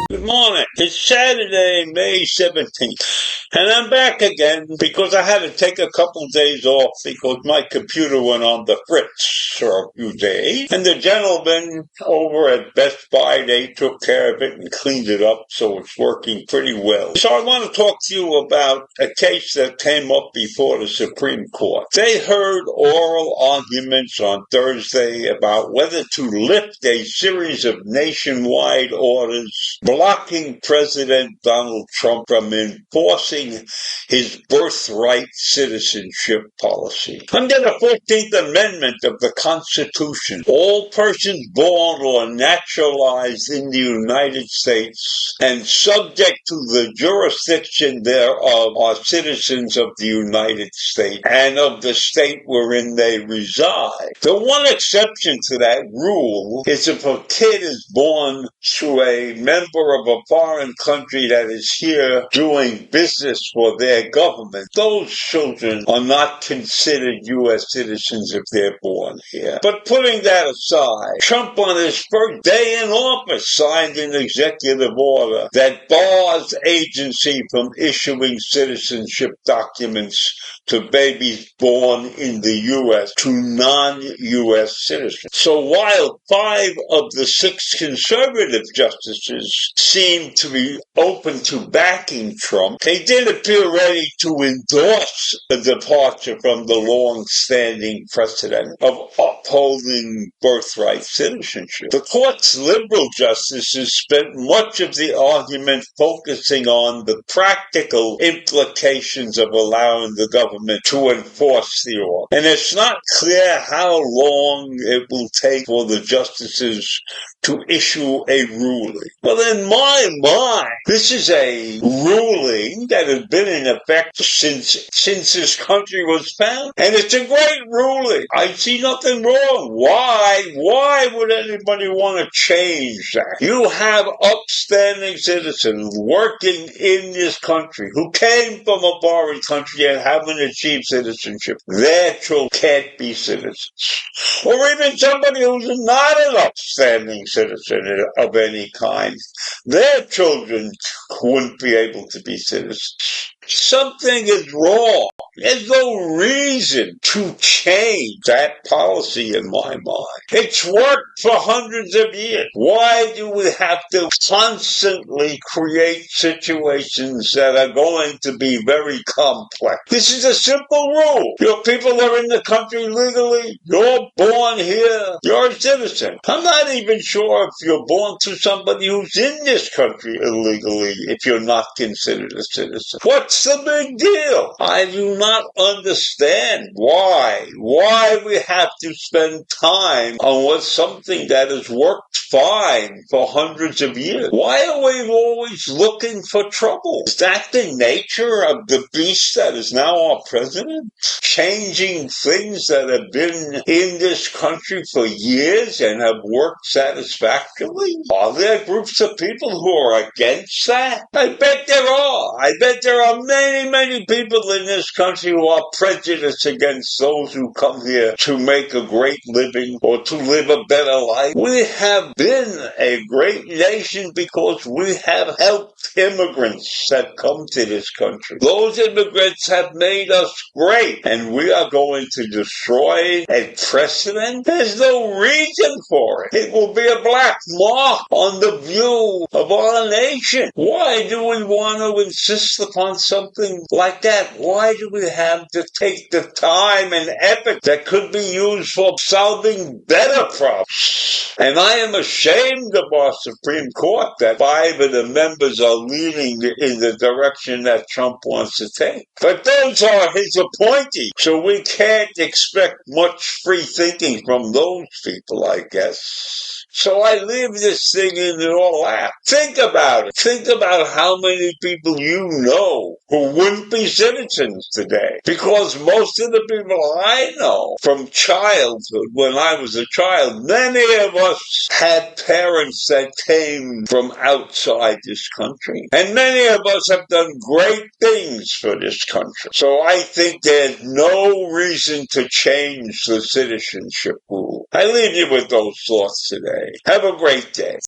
Good morning. It's Saturday, May 17th. And I'm back again because I had to take a couple days off because my computer went on the fritz for a few days. And the gentleman over at Best Buy, they took care of it and cleaned it up, so it's working pretty well. So I want to talk to you about a case that came up before the Supreme Court. They heard oral arguments on Thursday about whether to lift a series of nationwide orders blocking President Donald Trump from enforcing his birthright citizenship policy. Under the 14th Amendment of the Constitution, all persons born or naturalized in the United States and subject to the jurisdiction thereof are citizens of the United States and of the state wherein they reside. The one exception to that rule is if a kid is born to a member of a foreign country that is here doing business for their government. Those children are not considered U.S. citizens if they're born here. But putting that aside, Trump on his first day in office signed an executive order that bars agency from issuing citizenship documents to babies born in the U.S. to non-U.S. citizens. So while 5 of the 6 conservative justices seem to be open to backing Trump, they did appear ready to endorse the departure from the long-standing precedent of upholding birthright citizenship. The court's liberal justices spent much of the argument focusing on the practical implications of allowing the government to enforce the order. And it's not clear how long it will take for the justices to issue a ruling. Well, in my mind, this is a ruling that has been in effect since this country was founded. And it's a great ruling. I see nothing wrong. Why would anybody want to change that? You have upstanding citizens working in this country who came from a foreign country and haven't achieved citizenship. Their children can't be citizens. Or even somebody who's not an upstanding citizen of any kind. Their children wouldn't be able to be citizens. Something is wrong. There's no reason to change that policy in my mind. It's worked for hundreds of years. Why do we have to constantly create situations that are going to be very complex? This is a simple rule. Your people are in the country legally. You're born here. You're a citizen. I'm not even sure if you're born to somebody who's in this country illegally if you're not considered a citizen. What's the big deal? I do not understand why we have to spend time on something that has worked fine for hundreds of years. Why are we always looking for trouble? Is that the nature of the beast that is now our president? Changing things that have been in this country for years and have worked satisfactorily? Are there groups of people who are against that? I bet there are. I bet there are many, many people in this country who are prejudiced against those who come here to make a great living or to live a better life. We have been a great nation because we have helped immigrants that come to this country. Those immigrants have made us great, and we are going to destroy a precedent. There's no reason for it. It will be a black mark on the view of our nation. Why do we want to insist upon something like that? Why do we have to take the time and effort that could be used for solving better problems? And I am ashamed of our Supreme Court that 5 of the members are leaning in the direction that Trump wants to take. But those are his appointees, so we can't expect much free thinking from those people, I guess. So I leave this thing in your lap. Think about it. Think about how many people you know who wouldn't be citizens today. Because most of the people I know from childhood, when I was a child, many of us had parents that came from outside this country. And many of us have done great things for this country. So I think there's no reason to change the citizenship rule. I leave you with those thoughts today. Have a great day.